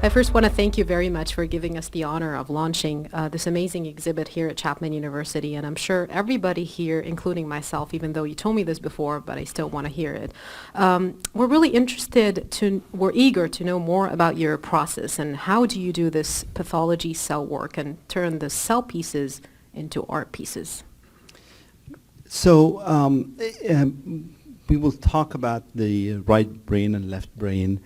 I first want to thank you very much for giving us the honor of launching this amazing exhibit here at Chapman University. And I'm sure everybody here, including myself, even though you told me this before, but I still want to hear it. We're really we're eager to know more about your process and how do you do this pathology cell work and turn the cell pieces into art pieces. So we will talk about the right brain and left brain.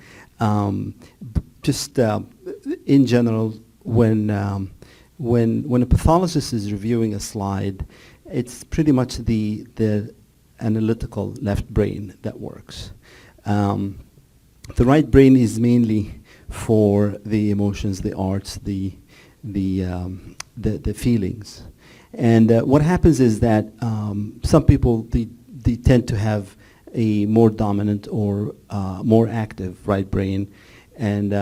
Just in general, when a pathologist is reviewing a slide, it's pretty much the analytical left brain that works. The right brain is mainly for the emotions, the arts, the feelings. And what happens is that some people they tend to have a more dominant or more active right brain. And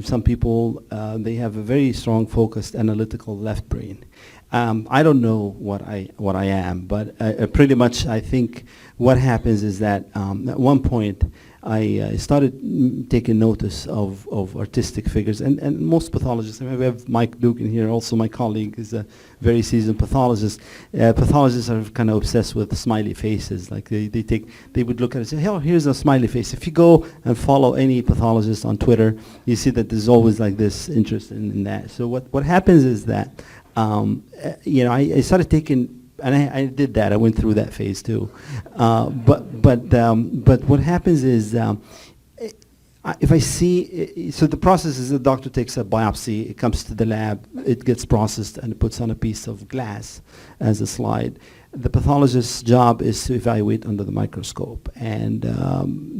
some people, they have a very strong focused analytical left brain. I don't know what I am, but pretty much I think what happens is that at one point I started taking notice of artistic figures, and most pathologists, I mean, we have Mike Dugan here, also my colleague is a very seasoned pathologist. Pathologists are kind of obsessed with smiley faces. Like they would look at it and say, oh, here's a smiley face. If you go and follow any pathologist on Twitter, you see that there's always like this interest in that. So what happens is that, I started taking, and I did that. I went through that phase too. But what happens is, if I see, so the process is the doctor takes a biopsy, it comes to the lab, it gets processed, and it puts on a piece of glass as a slide. The pathologist's job is to evaluate under the microscope, and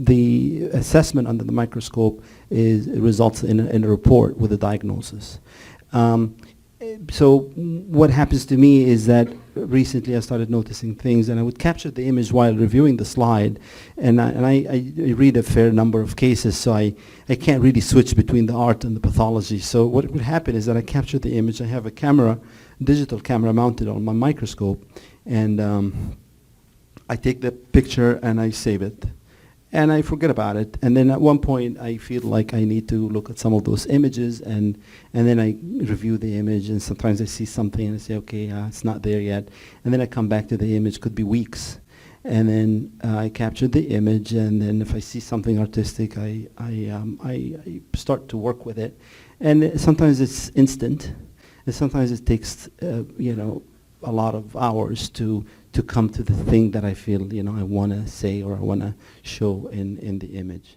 the assessment under the microscope results in a report with a diagnosis. So what happens to me is that recently I started noticing things, and I would capture the image while reviewing the slide, and I read a fair number of cases, so I can't really switch between the art and the pathology. So what would happen is that I capture the image, I have a camera, digital camera mounted on my microscope, and I take the picture and I save it. And I forget about it, and then at one point I feel like I need to look at some of those images, and then I review the image, and sometimes I see something and I say, okay, it's not there yet, and then I come back to the image, could be weeks, and then I capture the image, and then if I see something artistic, I start to work with it, and sometimes it's instant, and sometimes it takes a lot of hours to come to the thing that I feel I want to say or I want to show in the image.